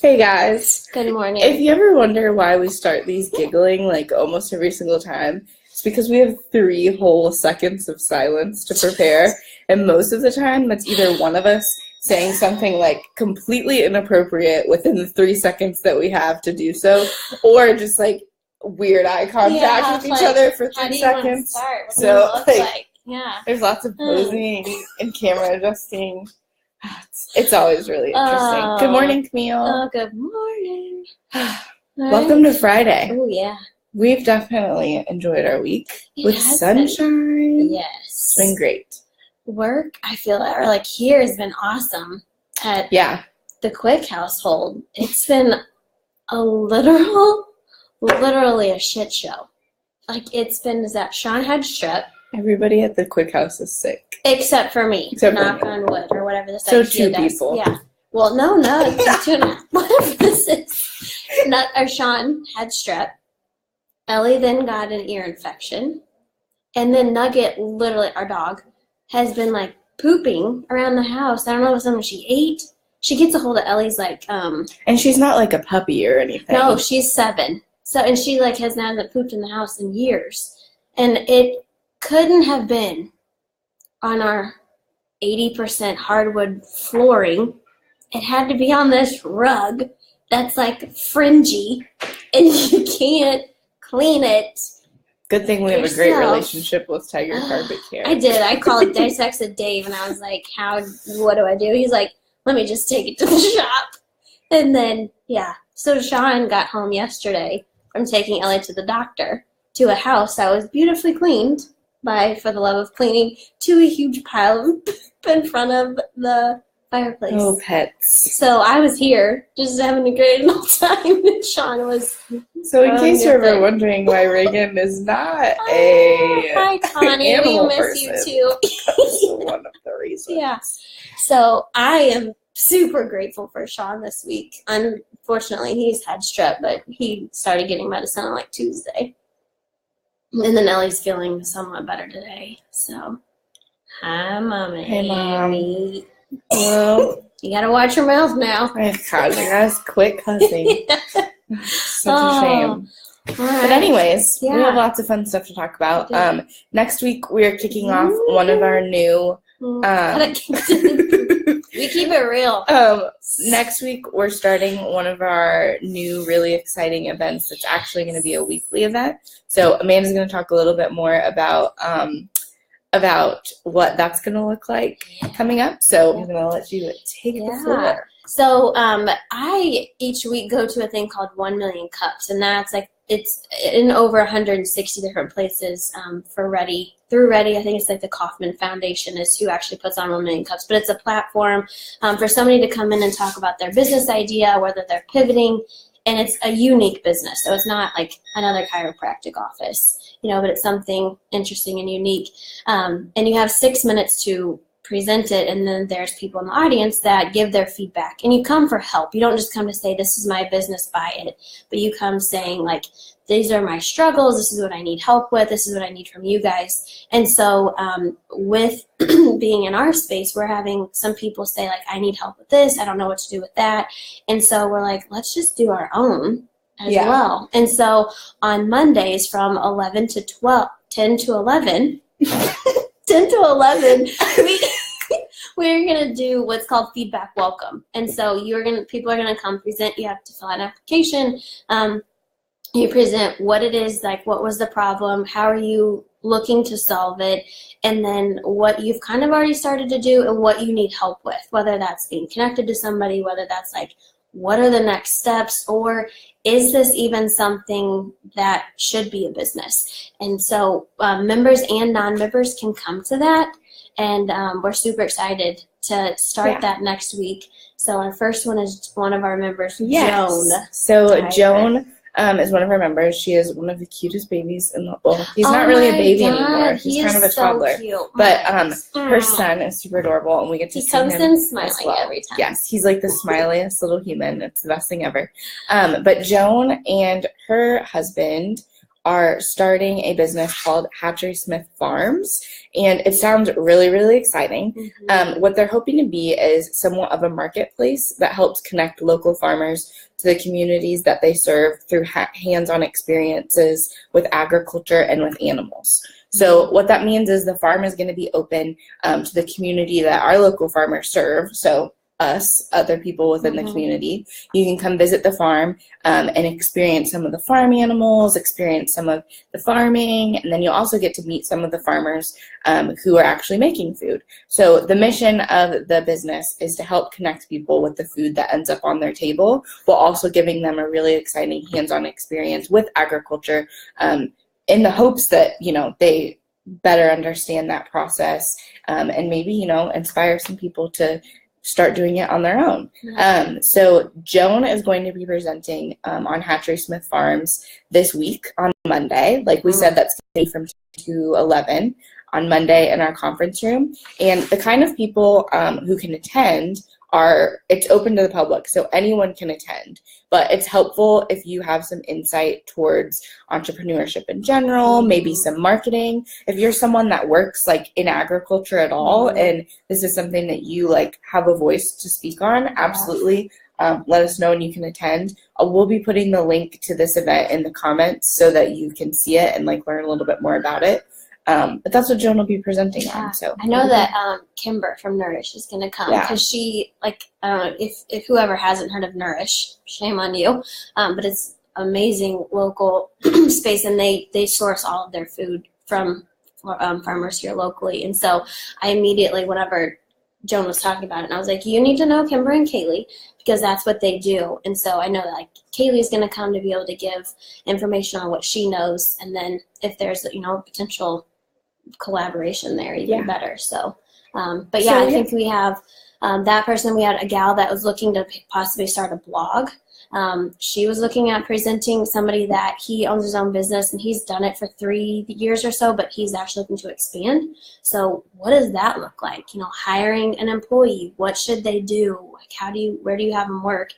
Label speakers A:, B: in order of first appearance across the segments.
A: Hey guys.
B: Good morning.
A: If you ever wonder why we start these giggling like almost every single time, it's because we have 3 whole seconds of silence to prepare, and most of the time that's either one of us saying something like completely inappropriate within the 3 seconds that we have to do so, or just like weird eye contact with each other for 3 seconds. So there's lots of posing and camera adjusting. It's always really interesting. Good morning, Camille.
B: Oh, good morning.
A: Welcome to Friday.
B: Oh, yeah.
A: We've definitely enjoyed our week with sunshine.
B: Yes.
A: It's been great.
B: Work, I feel like here has been awesome at the Quick household. It's been a literally a shit show. Like, it's been that Sean had strep.
A: Everybody at the Quick house is sick.
B: Except for me. Knock on wood or whatever this
A: So
B: idea
A: 2 people.
B: Yeah. Well, no, it's 2 and a half. Whatever this is. Sean had strep. Ellie then got an ear infection. And then Nugget, literally our dog, has been like pooping around the house. I don't know if it's something she ate. She gets a hold of Ellie's like
A: And she's not like a puppy or anything.
B: No, she's 7. So and she like hasn't pooped in the house in years. And it couldn't have been on our 80% hardwood flooring. It had to be on this rug that's like fringy and you can't clean it.
A: Good thing we have a great relationship with Tiger Carpet Care.
B: I did. I texted Dave and I was like, what do I do? He's like, let me just take it to the shop. And then, so Sean got home yesterday from taking Ellie to the doctor to a house that was beautifully cleaned by, for the love of cleaning, to a huge pile of poop in front of the fireplace.
A: Oh, pets.
B: So I was here just having a great old time, and Sean was.
A: So in case you're ever wondering why Reagan is not
B: hi, Connie. We miss
A: person,
B: you too.
A: That's one of the reasons.
B: Yeah. So I am super grateful for Sean this week. Unfortunately, he's had strep, but he started getting medicine on like Tuesday. And then Ellie's feeling somewhat better today. So, hi, Mommy.
A: Hey, Mom.
B: Well, you got to watch your mouth now.
A: My God, you guys quit cussing. Such a shame.
B: Right.
A: But anyways, we have lots of fun stuff to talk about. Next week, we are kicking off one of our new...
B: we keep it real.
A: Next week, we're starting one of our new really exciting events that's actually going to be a weekly event. So Amanda's going to talk a little bit more about what that's going to look like coming up. So I'm going to let you take the floor.
B: So I each week go to a thing called 1 Million Cups, and that's like it's in over 160 different places for Ready. Through Ready, I think it's like the Kauffman Foundation is who actually puts on 1 Million Cups. But it's a platform for somebody to come in and talk about their business idea, whether they're pivoting, and it's a unique business. So it's not like another chiropractic office, but it's something interesting and unique. And you have 6 minutes to present it, and then there's people in the audience that give their feedback. And you come for help. You don't just come to say, this is my business, buy it. But you come saying, like, these are my struggles, this is what I need help with, this is what I need from you guys. And so with being in our space, we're having some people say, like, I need help with this, I don't know what to do with that. And so we're like, let's just do our own as well. And so on Mondays from 10 to 11, 10 to 11, we're going to do what's called feedback welcome. And so people are going to come present. You have to fill out an application. You present what it is, like what was the problem, how are you looking to solve it, and then what you've kind of already started to do and what you need help with, whether that's being connected to somebody, whether that's like, what are the next steps, or is this even something that should be a business? And so members and non-members can come to that, and we're super excited to start that next week. So our first one is one of our members, Joan.
A: So Joan is one of our members. She is one of the cutest babies in the world. He's not really a baby anymore. He's kind of a toddler.
B: Cute.
A: But her son is super adorable, and we get to see him.
B: He comes in smiling every time.
A: Yes, he's like the smiliest little human. It's the best thing ever. But Joan and her husband are starting a business called Hatchery Smith Farms, and it sounds really, really exciting. What they're hoping to be is somewhat of a marketplace that helps connect local farmers to the communities that they serve through hands-on experiences with agriculture and with animals. So what that means is the farm is going to be open to the community that our local farmers serve, so us, other people within the community. You can come visit the farm and experience some of the farm animals, experience some of the farming, and then you'll also get to meet some of the farmers who are actually making food. So the mission of the business is to help connect people with the food that ends up on their table, while also giving them a really exciting hands-on experience with agriculture, in the hopes that, they better understand that process, and maybe, inspire some people to start doing it on their own. So Joan is going to be presenting on Hatchery Smith Farms this week on Monday. Like we said, that's going to be from 10 to 11 on Monday in our conference room. And the kind of people who can attend it's open to the public, so anyone can attend. But it's helpful if you have some insight towards entrepreneurship in general, maybe some marketing. If you're someone that works like in agriculture at all, and this is something that you like have a voice to speak on, absolutely let us know and you can attend. We'll be putting the link to this event in the comments so that you can see it and like learn a little bit more about it. But that's what Joan will be presenting on. So
B: I know that Kimber from Norris is going to come because she, I don't know if whoever hasn't heard of Norris, shame on you, but it's amazing local space, and they source all of their food from farmers here locally. And so I immediately, whenever Joan was talking about it, and I was like, you need to know Kimber and Kaylee because that's what they do. And so I know that like Kaylee's going to come to be able to give information on what she knows, and then if there's potential collaboration there, even better. So I think we have that person. We had a gal that was looking to possibly start a blog. She was looking at presenting somebody that he owns his own business and he's done it for 3 years or so, but he's actually looking to expand. So what does that look like? Hiring an employee, what should they do? Like where do you have them work?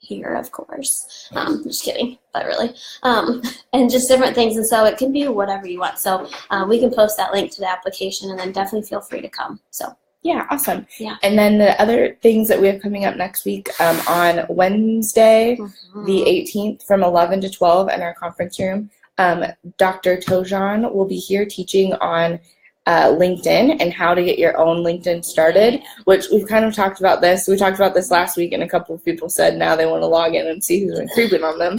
B: Here, of course. Just kidding, but really. And just different things. And so it can be whatever you want. So we can post that link to the application, and then definitely feel free to come. So
A: yeah, awesome.
B: Yeah.
A: And then the other things that we have coming up next week, on Wednesday, the 18th, from 11 to 12 in our conference room, Dr. Tojan will be here teaching on LinkedIn and how to get your own LinkedIn started, which we've kind of talked about this. We talked about this last week, and a couple of people said now they want to log in and see who's been creeping on them.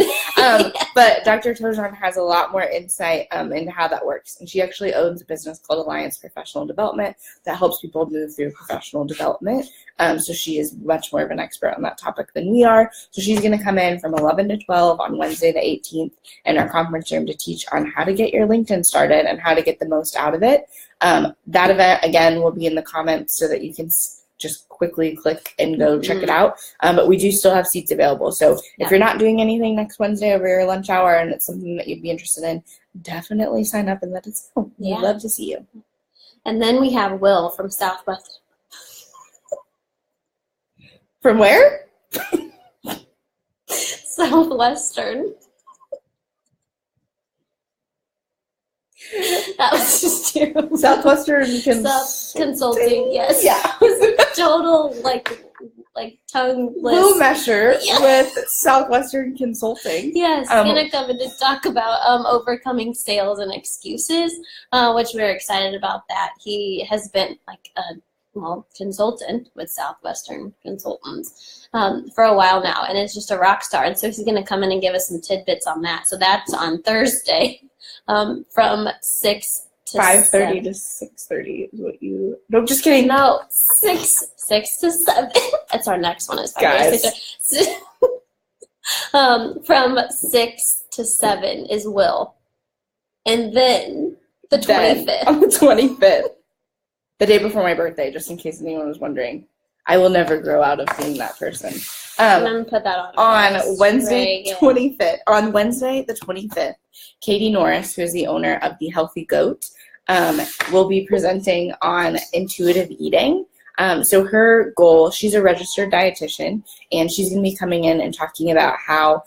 A: But Dr. Tojan has a lot more insight into how that works. And she actually owns a business called Alliance Professional Development that helps people move through professional development. So she is much more of an expert on that topic than we are. So she's going to come in from 11 to 12 on Wednesday the 18th in our conference room to teach on how to get your LinkedIn started and how to get the most out of it. That event, again, will be in the comments so that you can just quickly click and go check it out. But we do still have seats available. So if you're not doing anything next Wednesday over your lunch hour and it's something that you'd be interested in, definitely sign up and let us know. We'd love to see you.
B: And then we have Will from Southwest.
A: From where?
B: Southwestern. That was just terrible.
A: Southwestern
B: Consulting, yes.
A: Yeah.
B: Total like tongue list.
A: We'll measure with Southwestern Consulting.
B: Yes, gonna come in to talk about overcoming sales and excuses, which we're excited about that. He has been like a consultant with Southwestern Consultants for a while now, and is just a rock star. And so he's going to come in and give us some tidbits on that. So that's on Thursday from 6 to
A: 5:30 to 6:30 is what you. No, just kidding.
B: No, 6 to 7. That's our next one. Is
A: guys.
B: From 6 to 7 is Will, and then the 25th.
A: On the 25th. The day before my birthday, just in case anyone was wondering. I will never grow out of being that person.
B: I'm going to put that
A: on Wednesday, 25th. On Wednesday, the 25th, Katie Norris, who is the owner of The Healthy Goat, will be presenting on intuitive eating. So her goal, she's a registered dietitian, and she's going to be coming in and talking about how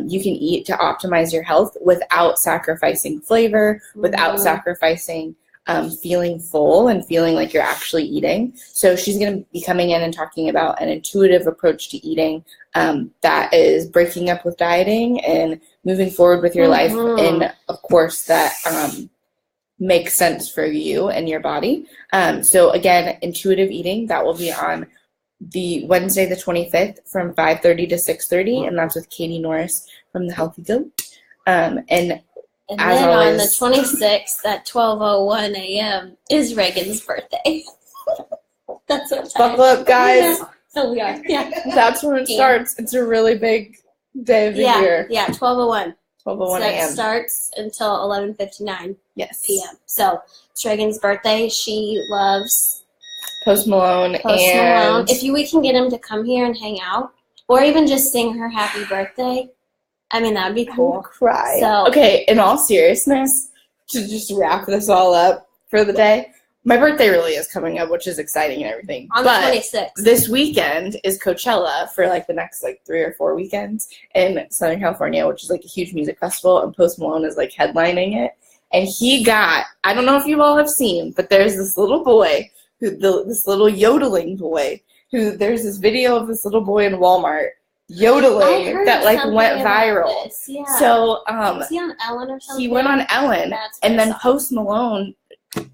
A: you can eat to optimize your health without sacrificing flavor, without sacrificing feeling full and feeling like you're actually eating. So she's going to be coming in and talking about an intuitive approach to eating that is breaking up with dieting and moving forward with your life in a course that makes sense for you and your body. So again, intuitive eating, that will be on the Wednesday the 25th from 5:30 to 6:30, and that's with Katie Norris from the Healthy Goat. And as
B: then
A: always,
B: on the 26th at 12:01 a.m. is Reagan's birthday. That's what time.
A: buckle up, guys.
B: Yeah. So we are. Yeah.
A: That's when it starts. It's a really big day of the year.
B: Yeah, 12:01.
A: 12:01
B: So
A: a.m.
B: that starts until 11:59
A: Yes.
B: p.m. So it's Reagan's birthday. She loves
A: Post Malone and
B: If we can get him to come here and hang out, or even just sing her happy birthday, I mean, that would be cool.
A: I'll cry.
B: So,
A: okay, in all seriousness, to just wrap this all up for the day, my birthday really is coming up, which is exciting and everything.
B: On the 26th.
A: This weekend is Coachella for like the next like 3 or 4 weekends in Southern California, which is like a huge music festival, and Post Malone is like headlining it. And he got, I don't know if you all have seen, but there's this little boy, this little yodeling boy, who there's this video of this little boy in Walmart yodeling that like went viral.
B: Yeah.
A: So
B: was he on Ellen or something?
A: he went on Ellen,
B: That's
A: and then
B: awesome.
A: Post Malone.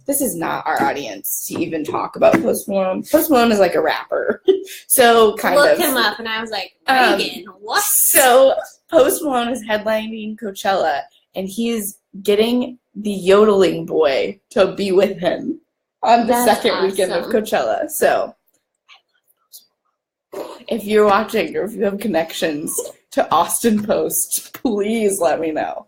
A: This is not our audience to even talk about Post Malone. Post Malone is like a rapper, so kind of.
B: Looked him up, and I was like, Reagan, what?
A: So Post Malone is headlining Coachella, and he's getting the yodeling boy to be with him on the second weekend of Coachella. So if you're watching or if you have connections to Austin Post, please let me know.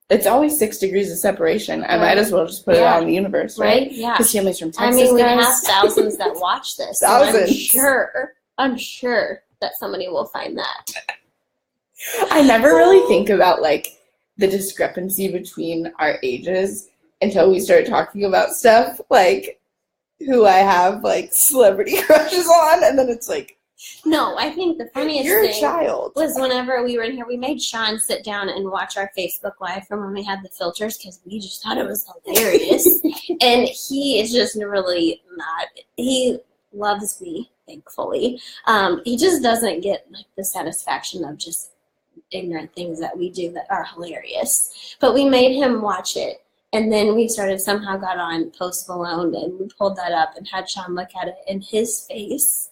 A: It's always 6 degrees of separation. I might as well just put it out in the universe, right?
B: Yeah.
A: His family's from Texas,
B: I mean, we
A: guys.
B: have thousands that watch this.
A: Thousands.
B: So I'm sure that somebody will find that.
A: I never really think about like the discrepancy between our ages until we start talking about stuff like who I have like celebrity crushes on, and then it's like,
B: no, I think the funniest
A: you're a
B: thing
A: child.
B: was whenever we were in here, we made Sean sit down and watch our Facebook Live from when we had the filters because we just thought it was hilarious. And he is just really not. He loves me, thankfully. He just doesn't get like the satisfaction of just ignorant things that we do that are hilarious. But we made him watch it. And then we somehow got on Post Malone, and we pulled that up and had Sean look at it, and his face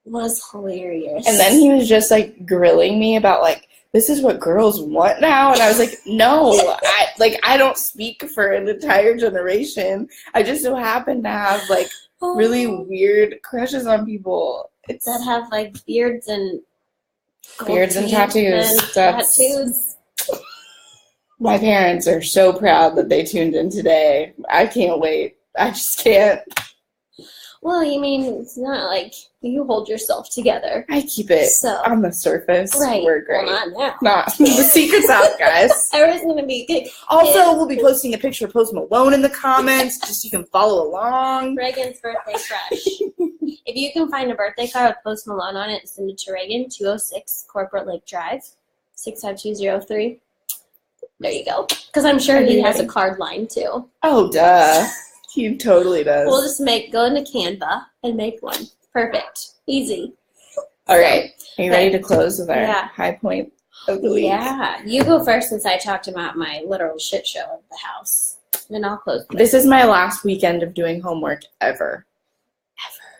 B: was hilarious.
A: And then he was just like grilling me about like, this is what girls want now, and I was like, no, I don't speak for an entire generation. I just so happen to have like really weird crushes on people.
B: That have like beards and
A: tattoos.
B: Tattoos.
A: My parents are so proud that they tuned in today. I can't wait. I just can't.
B: Well, you mean, it's not like you hold yourself together.
A: I keep it on the surface.
B: Right.
A: We're great.
B: Well, not now.
A: Not. The secret's out, guys.
B: Everyone's going to be good.
A: Also, we'll be posting a picture of Post Malone in the comments, just so you can follow along.
B: Reagan's birthday crush. If you can find a birthday card with Post Malone on it, send it to Reagan, 206 Corporate Lake Drive, 65203. There you go. Because I'm sure he has a card line, too.
A: Oh, duh. He totally does.
B: We'll just go into Canva and make one. Perfect. Easy.
A: All right. Are you ready to close with our high point of the week?
B: Yeah. You go first since I talked about my literal shit show of the house. Then I'll close.
A: This is my last weekend of doing homework ever.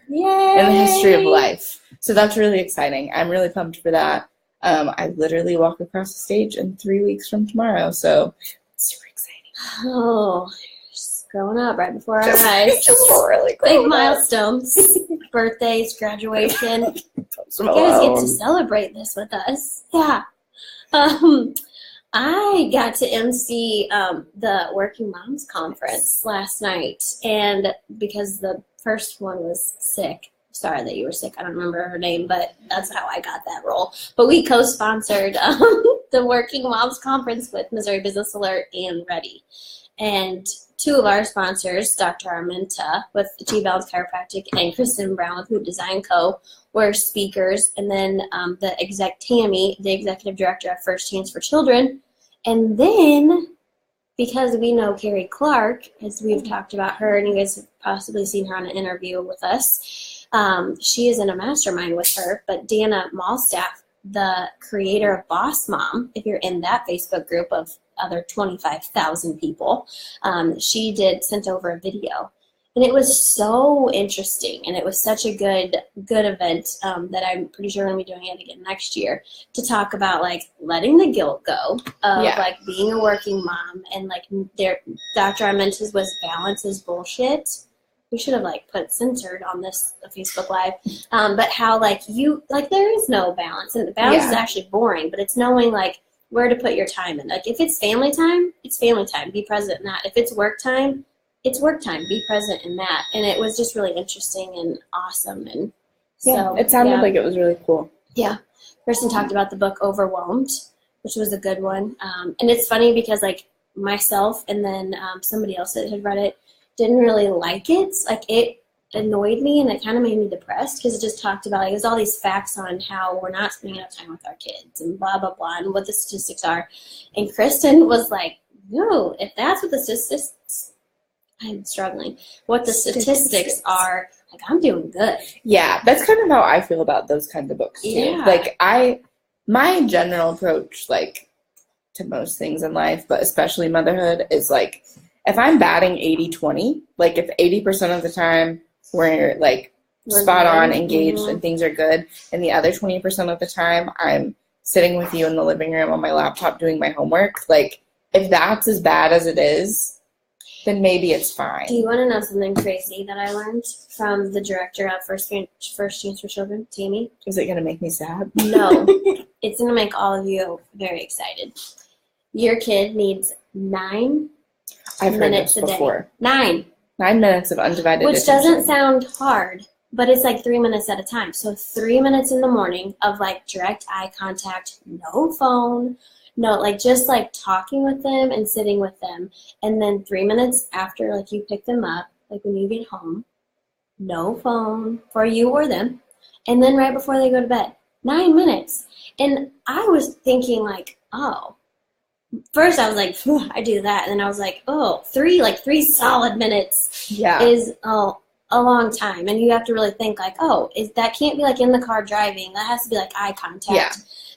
B: Yay!
A: In the history of life. So that's really exciting. I'm really pumped for that. I literally walk across the stage in 3 weeks from tomorrow, so it's super exciting.
B: Oh, just growing up right before our eyes.
A: Just really
B: big milestones, birthdays, graduation. You guys get to celebrate this with us. Yeah. I got to MC the Working Moms Conference last night, and because the first one was sick. Sorry that you were sick. I don't remember her name, but that's how I got that role. But we co-sponsored the Working Moms Conference with Missouri Business Alert and Ready. And two of our sponsors, Dr. Arminta with T-Balance Chiropractic and Kristen Brown with Hoop Design Co. were speakers. And then Tammy, the executive director of First Chance for Children. And then, because we know Carrie Clark, as we've talked about her, and you guys have possibly seen her on an interview with us, she is in a mastermind with her. But Dana Malstaff, the creator of Boss Mom, if you're in that Facebook group of other 25,000 people, she sent over a video. And it was so interesting, and it was such a good event that I'm pretty sure we're going to be doing it again next year, to talk about, like, letting the guilt go of, like, being a working mom, and, like, Dr. Armenta's was balance is bullshit. We should have, like, put censored on this Facebook Live, but how, like, there is no balance, and the balance is actually boring, but it's knowing, like, where to put your time in. Like, if it's family time, it's family time. Be present in that. If it's work time, it's work time. Be present in that. And it was just really interesting and awesome. And so,
A: it sounded like it was really cool.
B: Yeah. Kristen talked about the book Overwhelmed, which was a good one. And it's funny because, like, myself and then somebody else that had read it didn't really like it. Like, it annoyed me, and it kind of made me depressed because it just talked about, like, there's all these facts on how we're not spending enough time with our kids and blah, blah, blah, and what the statistics are. And Kristen was like, no, if that's what the statistics, I'm struggling, what the statistics are, like, I'm doing good.
A: Yeah, that's kind of how I feel about those kinds of books, too.
B: Yeah.
A: Like, my general approach, like, to most things in life, but especially motherhood, is, like, if I'm batting 80-20, like, if 80% of the time we're, like, spot on, engaged, and things are good, and the other 20% of the time I'm sitting with you in the living room on my laptop doing my homework, like, if that's as bad as it is, then maybe it's fine.
B: Do you want to know something crazy that I learned from the director of First Chance for Children, Tammy?
A: Is it going to make me sad?
B: No. It's going to make all of you very excited. Your kid needs 9 minutes a day. 9
A: minutes of undivided
B: Which
A: attention.
B: doesn't sound hard, but it's like 3 minutes at a time. So 3 minutes in the morning of, like, direct eye contact, no phone, no, like, just, like, talking with them and sitting with them. And then 3 minutes after, like, you pick them up, like, when you get home, no phone for you or them. And then right before they go to bed, 9 minutes. And I was thinking, like, oh. First, I was like, I do that. And then I was like, oh, 3 solid minutes is a long time. And you have to really think, like, oh, that can't be, like, in the car driving. That has to be, like, eye contact. Yeah.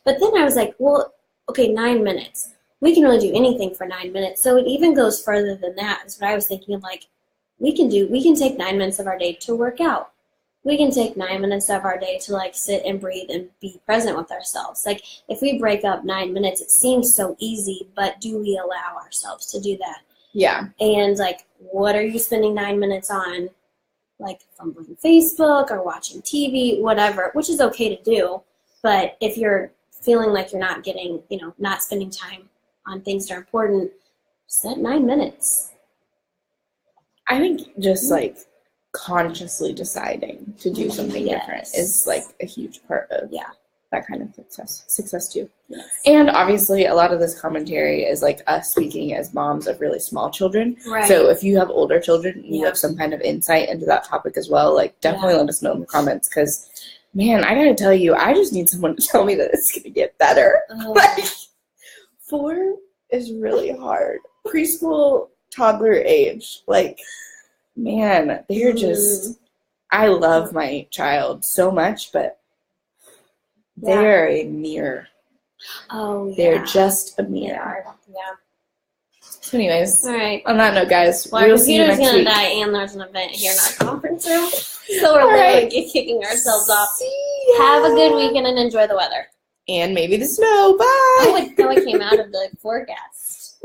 B: But then I was like, well, okay, 9 minutes. We can really do anything for 9 minutes. So it even goes further than that, is what I was thinking of, like, we can take 9 minutes of our day to work out. We can take 9 minutes of our day to, like, sit and breathe and be present with ourselves. Like, if we break up 9 minutes, it seems so easy, but do we allow ourselves to do that?
A: Yeah.
B: And, like, what are you spending 9 minutes on? Like, fumbling Facebook or watching TV, whatever, which is okay to do. But if you're feeling like you're not getting, not spending time on things that are important, set 9 minutes.
A: I think just, like, consciously deciding to do something different is, like, a huge part of that kind of success too.
B: Yes.
A: And obviously a lot of this commentary is, like, us speaking as moms of really small children.
B: Right.
A: So if you have older children and you have some kind of insight into that topic as well, like, definitely let us know in the comments, because, man, I gotta tell you, I just need someone to tell me that it's gonna get better. Like, 4 is really hard. Preschool, toddler age, like, man, they're just, I love my child so much, but they're a mirror.
B: Oh, yeah.
A: They're just a mirror.
B: Yeah.
A: So anyways,
B: all right.
A: On that note, guys,
B: well,
A: we'll see you next week.
B: Our computer's going to die, and there's an event here in our conference room. So we're literally kicking ourselves off. Have a good weekend and enjoy the weather.
A: And maybe the snow. Bye!
B: Oh, it came out of the forecast.